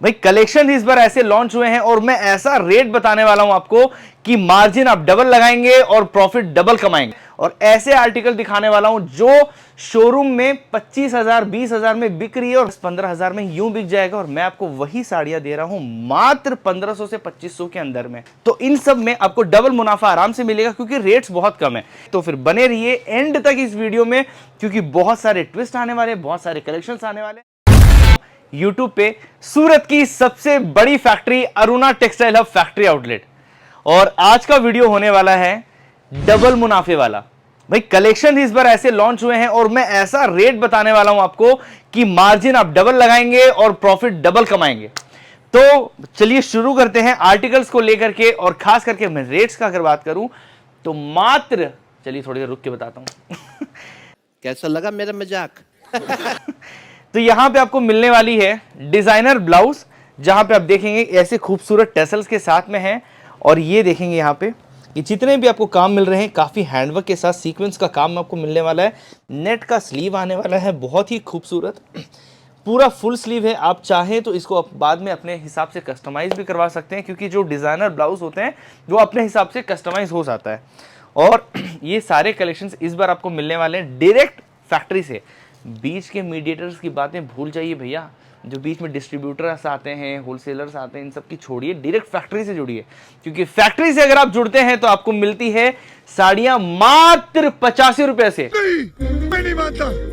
भाई कलेक्शन इस बार ऐसे लॉन्च हुए हैं और मैं ऐसा रेट बताने वाला हूं आपको कि मार्जिन आप डबल लगाएंगे और प्रॉफिट डबल कमाएंगे। और ऐसे आर्टिकल दिखाने वाला हूं जो शोरूम में 25,000 20,000 में बिक रही है और 15,000 में यूं बिक जाएगा, और मैं आपको वही साड़ियां दे रहा हूं मात्र 1500 से 2500 के अंदर में। तो इन सब में आपको डबल मुनाफा आराम से मिलेगा क्योंकि रेट्स बहुत कम है। तो फिर बने रहिए एंड तक इस वीडियो में क्योंकि बहुत सारे ट्विस्ट आने वाले, बहुत सारे कलेक्शंस आने वाले। YouTube पे सूरत की सबसे बड़ी factory Aruna textile hub factory outlet, और आज का वीडियो होने वाला है डबल मुनाफे वाला। भाई कलेक्शन इस बार ऐसे लॉन्च हुए हैं और मैं ऐसा रेट बताने वाला हूं आपको कि मार्जिन आप डबल लगाएंगे और प्रॉफिट डबल कमाएंगे। तो चलिए शुरू करते हैं आर्टिकल्स को लेकर के, और खास करके मैं रेट्स का अगर बात करूं तो मात्र, चलिए थोड़ी देर रुक के बताता हूं कैसा लगा मेरा मजाक? तो यहां पे आपको मिलने वाली है डिजाइनर ब्लाउज, जहां पे आप देखेंगे ऐसे खूबसूरत टेसल्स के साथ में है। और ये देखेंगे यहाँ पे ये जितने भी आपको काम मिल रहे हैं काफी हैंडवर्क के साथ सीक्वेंस का काम आपको मिलने वाला है। नेट का स्लीव आने वाला है, बहुत ही खूबसूरत पूरा फुल स्लीव है। आप चाहें तो इसको आप बाद में अपने हिसाब से कस्टमाइज भी करवा सकते हैं क्योंकि जो डिजाइनर ब्लाउज होते हैं वो अपने हिसाब से कस्टमाइज हो जाता है। और ये सारे कलेक्शंस इस बार आपको मिलने वाले हैं डायरेक्ट फैक्ट्री से। बीच के मीडिएटर्स की बातें भूल जाइए भैया, जो बीच में डिस्ट्रीब्यूटर्स आते हैं, होलसेलर्स आते हैं, इन सब की छोड़िए, डायरेक्ट फैक्ट्री से जुड़िए क्योंकि फैक्ट्री से अगर आप जुड़ते हैं तो आपको मिलती है साड़ियां मात्र 85 रुपए से। मैं नहीं मानता।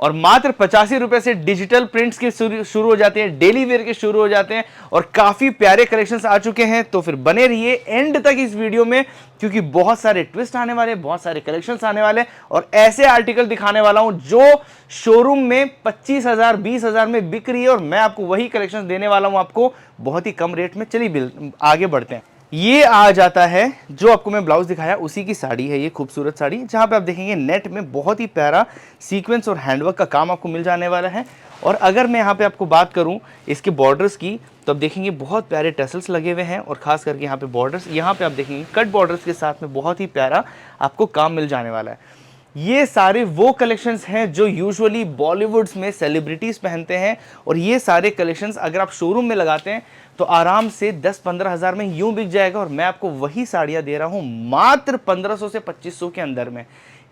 और मात्र 85 रुपए से डिजिटल प्रिंट्स के शुरू हो जाते हैं, डेली वेयर के शुरू हो जाते हैं, और काफी प्यारे कलेक्शंस आ चुके हैं। तो फिर बने रहिए एंड तक इस वीडियो में क्योंकि बहुत सारे ट्विस्ट आने वाले, बहुत सारे कलेक्शंस आने वाले, और ऐसे आर्टिकल दिखाने वाला हूं जो शोरूम में 25,000 20,000 में बिक रही है, और मैं आपको वही कलेक्शंस देने वाला हूं आपको बहुत ही कम रेट में। चलिए आगे बढ़ते हैं। ये आ जाता है जो आपको मैं ब्लाउज दिखाया उसी की साड़ी है, ये खूबसूरत साड़ी, जहां पे आप देखेंगे नेट में बहुत ही प्यारा सीक्वेंस और हैंडवर्क का काम आपको मिल जाने वाला है। और अगर मैं यहाँ पे आपको बात करूं इसके बॉर्डर्स की तो आप देखेंगे बहुत प्यारे टेसल्स लगे हुए हैं, और खास करके यहाँ पे बॉर्डर्स, यहाँ पे आप देखेंगे कट बॉर्डर्स के साथ में बहुत ही प्यारा आपको काम मिल जाने वाला है। ये सारे वो कलेक्शंस हैं जो यूजुअली बॉलीवुड्स में सेलिब्रिटीज पहनते हैं, और ये सारे कलेक्शंस अगर आप शोरूम में लगाते हैं तो आराम से 10-15 हज़ार में यूं बिक जाएगा, और मैं आपको वही साड़ियां दे रहा हूं मात्र 1500 से 2500 के अंदर में।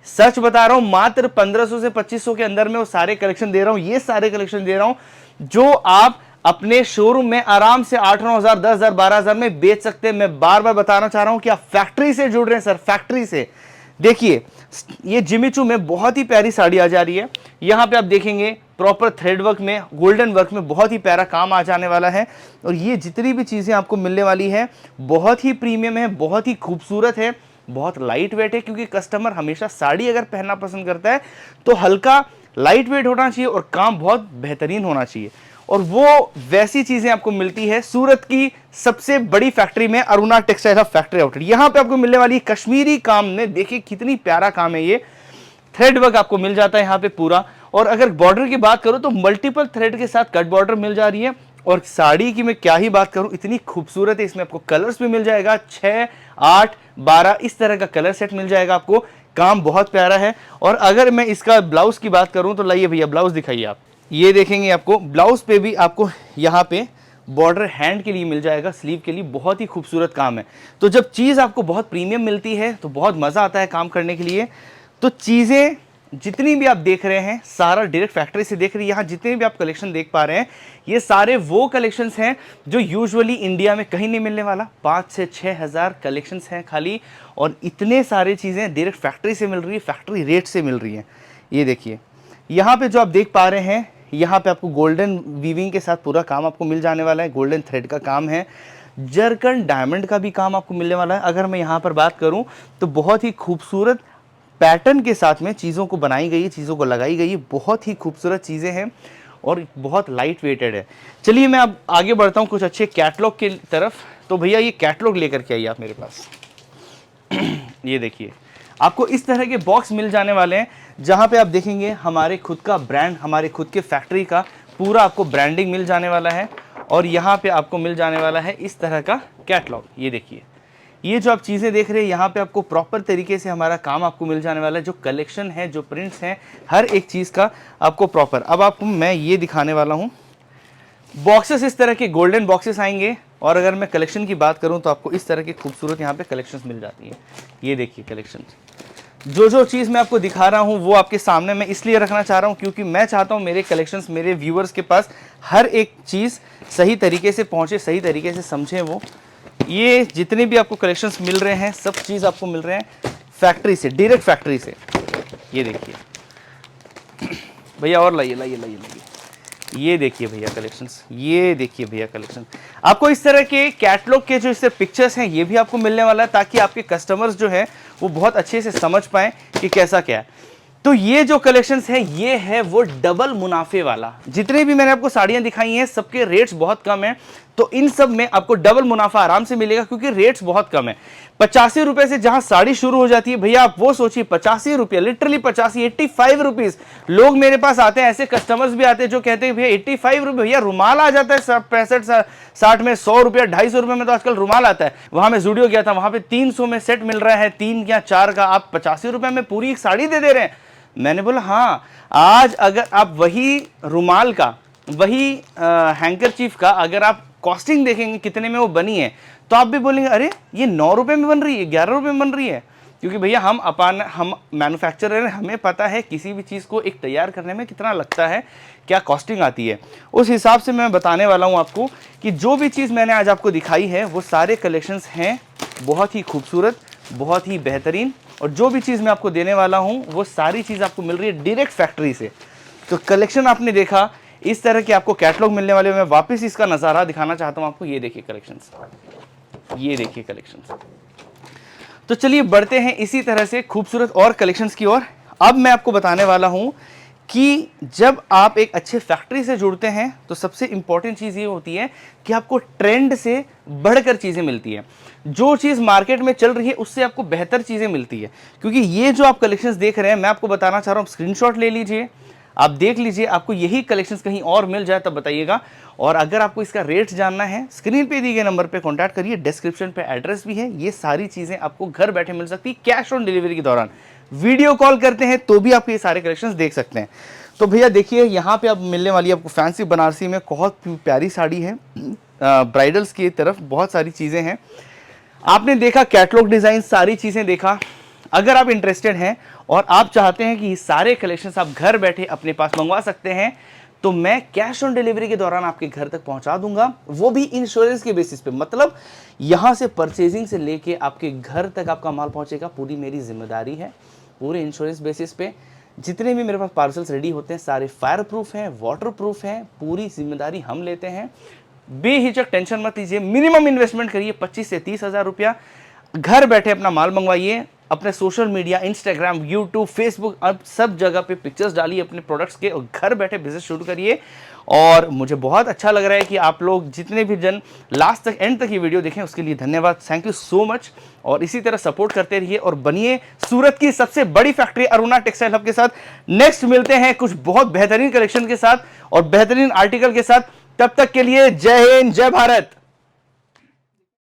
सच बता रहा हूं, मात्र 1500 से 2500 के अंदर में वो सारे कलेक्शन दे रहा हूं, ये सारे कलेक्शन दे रहा हूं जो आप अपने शोरूम में आराम से 8-9 हज़ार 10 हज़ार 12 हज़ार में बेच सकते हैं। मैं बार बार बताना चाह रहा हूं कि आप फैक्ट्री से जुड़ रहे हैं सर, फैक्ट्री से। देखिए ये जिमी चू में बहुत ही प्यारी साड़ी आ जा रही है, यहाँ पे आप देखेंगे प्रॉपर थ्रेड वर्क में, गोल्डन वर्क में बहुत ही प्यारा काम आ जाने वाला है। और ये जितनी भी चीज़ें आपको मिलने वाली है बहुत ही प्रीमियम है, बहुत ही खूबसूरत है, बहुत लाइट वेट है क्योंकि कस्टमर हमेशा साड़ी अगर पहनना पसंद करता है तो हल्का लाइट वेट होना चाहिए और काम बहुत बेहतरीन होना चाहिए। और वो वैसी चीजें आपको मिलती है सूरत की सबसे बड़ी फैक्ट्री में, Aruna textile hub factory outlet. यहां पे आपको मिलने वाली कश्मीरी काम में देखिए कितनी प्यारा काम है, ये थ्रेड वर्क आपको मिल जाता है यहाँ पे पूरा। और अगर बॉर्डर की बात करूं तो मल्टीपल थ्रेड के साथ कट बॉर्डर मिल जा रही है। और साड़ी की मैं क्या ही बात करूं, इतनी खूबसूरत है, इसमें आपको कलर्स भी मिल जाएगा 6, 8, 12 इस तरह का कलर सेट मिल जाएगा आपको। काम बहुत प्यारा है। और अगर मैं इसका ब्लाउज की बात करूं तो लाइए भैया ब्लाउज दिखाइए आप। ये देखेंगे आपको ब्लाउज पे भी आपको यहाँ पे बॉर्डर हैंड के लिए मिल जाएगा, स्लीव के लिए, बहुत ही खूबसूरत काम है। तो जब चीज़ आपको बहुत प्रीमियम मिलती है तो बहुत मज़ा आता है काम करने के लिए। तो चीज़ें जितनी भी आप देख रहे हैं सारा डायरेक्ट फैक्ट्री से देख रही है। यहाँ जितने भी आप कलेक्शन देख पा रहे हैं ये सारे वो कलेक्शंस हैं जो यूजुअली इंडिया में कहीं नहीं मिलने वाला। 5 से 6 हज़ार कलेक्शंस हैं खाली, और इतने सारे चीज़ें डायरेक्ट फैक्ट्री से मिल रही है, फैक्ट्री रेट से मिल रही हैं। ये देखिए यहाँ पे जो आप देख पा रहे हैं, यहाँ पे आपको गोल्डन वीविंग के साथ पूरा काम आपको मिल जाने वाला है, गोल्डन थ्रेड का काम है, जरकन डायमंड का भी काम आपको मिलने वाला है। अगर मैं यहाँ पर बात करूँ तो बहुत ही खूबसूरत पैटर्न के साथ में चीज़ों को बनाई गई है, चीज़ों को लगाई गई है, बहुत ही खूबसूरत चीज़ें हैं और बहुत लाइट वेटेड है। चलिए मैं अब आगे बढ़ता हूँ कुछ अच्छे कैटलॉग की तरफ। तो भैया ये कैटलॉग लेकर के आइए आप मेरे पास। ये देखिए आपको इस तरह के बॉक्स मिल जाने वाले हैं जहां पे आप देखेंगे हमारे खुद का ब्रांड, हमारे खुद के फैक्ट्री का पूरा आपको ब्रांडिंग मिल जाने वाला है। और यहाँ पे आपको मिल जाने वाला है इस तरह का कैटलॉग। ये देखिए ये जो आप चीज़ें देख रहे हैं यहाँ पे आपको प्रॉपर तरीके से हमारा काम आपको मिल जाने वाला है, जो कलेक्शन है, जो प्रिंट्स हैं, हर एक चीज़ का आपको प्रॉपर। अब आपको मैं ये दिखाने वाला हूँ बॉक्सेस इस तरह के गोल्डन बॉक्सेस आएंगे। और अगर मैं कलेक्शन की बात करूं तो आपको इस तरह की खूबसूरत यहाँ पे कलेक्शंस मिल जाती है। ये देखिए कलेक्शन, जो जो चीज़ मैं आपको दिखा रहा हूँ वो आपके सामने मैं इसलिए रखना चाह रहा हूँ क्योंकि मैं चाहता हूँ मेरे कलेक्शंस मेरे व्यूअर्स के पास हर एक चीज़ सही तरीके से पहुँचे, सही तरीके से समझें वो। ये जितने भी आपको कलेक्शंस मिल रहे हैं सब चीज़ आपको मिल रहे हैं फैक्ट्री से, डायरेक्ट फैक्ट्री से। ये देखिए भैया, और लाइए लाइए लाइए लाइए, ये देखिए भैया कलेक्शंस, ये देखिए भैया कलेक्शन। आपको इस तरह के कैटलॉग के जो इससे पिक्चर्स हैं ये भी आपको मिलने वाला है ताकि आपके कस्टमर्स जो है वो बहुत अच्छे से समझ पाएं कि कैसा क्या है। तो ये जो कलेक्शंस है ये है वो डबल मुनाफे वाला। जितने भी मैंने आपको साड़ियां दिखाई हैं सबके रेट्स बहुत कम हैं, तो इन सब में आपको डबल मुनाफा आराम से मिलेगा क्योंकि रेट्स बहुत कम है। 85 रुपए से जहां साड़ी शुरू हो जाती है भैया, आप वो सोचिए 85 रुपये, लिटरली 85, 85 रुपीज। लोग मेरे पास आते हैं, ऐसे कस्टमर्स भी आते हैं जो कहते हैं भैया 85 रुपये, भैया रुमाल आ जाता है 65-60 में, 100 रुपया 250 रुपये में तो आजकल रुमाल आता है। वहां मैं जूडियो गया था, वहां पे 300 में सेट मिल रहा है, 3 या 4 का, आप 85 रुपये में पूरी एक साड़ी दे रहे हैं। मैंने बोला हाँ, आज अगर आप वही रुमाल का, वही हैंकरचीफ का अगर आप कॉस्टिंग देखेंगे कितने में वो बनी है तो आप भी बोलेंगे अरे ये 9 रुपए में बन रही है, 11 रुपए में बन रही है। क्योंकि भैया हम मैन्युफैक्चरर हैं, हमें पता है किसी भी चीज़ को एक तैयार करने में कितना लगता है, क्या कॉस्टिंग आती है। उस हिसाब से मैं बताने वाला हूँ आपको कि जो भी चीज़ मैंने आज आपको दिखाई है वो सारे कलेक्शंस हैं बहुत ही खूबसूरत, बहुत ही बेहतरीन। और जो भी चीज़ मैं आपको देने वाला हूँ वो सारी चीज़ आपको मिल रही है डायरेक्ट फैक्ट्री से। तो कलेक्शन आपने देखा, इस तरह के आपको कैटलॉग मिलने वाले। मैं वापस इसका नज़ारा दिखाना चाहता हूँ आपको। ये देखिए कलेक्शंस, ये देखिए कलेक्शंस। तो चलिए बढ़ते हैं इसी तरह से खूबसूरत और कलेक्शंस की ओर। अब मैं आपको बताने वाला हूँ कि जब आप एक अच्छे फैक्ट्री से जुड़ते हैं तो सबसे इंपॉर्टेंट चीज़ ये होती है कि आपको ट्रेंड से बढ़कर चीज़ें मिलती है। जो चीज़ मार्केट में चल रही है उससे आपको बेहतर चीज़ें मिलती है। क्योंकि ये जो आप कलेक्शंस देख रहे हैं मैं आपको बताना चाह रहा हूँ, स्क्रीनशॉट ले लीजिए, आप देख लीजिए, आपको यही कलेक्शंस कहीं और मिल जाए तब बताइएगा। और अगर आपको इसका रेट जानना है स्क्रीन पे दिए गए नंबर पे कांटेक्ट करिए, डिस्क्रिप्शन पे एड्रेस भी है। ये सारी चीज़ें आपको घर बैठे मिल सकती है कैश ऑन डिलीवरी के दौरान। वीडियो कॉल करते हैं तो भी आप ये सारे कलेक्शंस देख सकते हैं। तो भैया देखिए यहाँ पे आप मिलने वाली आपको फैंसी बनारसी में बहुत प्यारी साड़ी है, ब्राइडल्स की तरफ बहुत सारी चीज़ें हैं। आपने देखा कैटलॉग डिज़ाइन, सारी चीज़ें देखा। अगर आप इंटरेस्टेड हैं और आप चाहते हैं कि ये सारे कलेक्शंस आप घर बैठे अपने पास मंगवा सकते हैं तो मैं कैश ऑन डिलीवरी के दौरान आपके घर तक पहुंचा दूंगा, वो भी इंश्योरेंस के बेसिस पे। मतलब यहां से परचेजिंग से लेके आपके घर तक आपका माल पहुंचेगा, पूरी मेरी जिम्मेदारी है, पूरे इंश्योरेंस बेसिस पे। जितने भी मेरे पास पार्सल्स रेडी होते हैं सारे फायर प्रूफ हैं, वाटर प्रूफ हैं, पूरी जिम्मेदारी हम लेते हैं। बेहिचक टेंशन मत लीजिए, मिनिमम इन्वेस्टमेंट करिए 25 से 30 हज़ार रुपया, घर बैठे अपना माल मंगवाइए। अपने social media, Instagram, YouTube, Facebook, अब सब जगह पे पिक्चर्स डालिए अपने प्रोडक्ट्स के और घर बैठे बिजनेस शुरू करिए। और मुझे बहुत अच्छा लग रहा है कि आप लोग जितने भी जन लास्ट तक, एंड तक ये वीडियो देखें उसके लिए धन्यवाद, थैंक यू सो मच। और इसी तरह सपोर्ट करते रहिए और बनिए सूरत की सबसे बड़ी फैक्ट्री अरुणा टेक्सटाइल हब के साथ। नेक्स्ट मिलते हैं कुछ बहुत बेहतरीन कलेक्शन के साथ और बेहतरीन आर्टिकल के साथ। तब तक के लिए जय हिंद, जय भारत।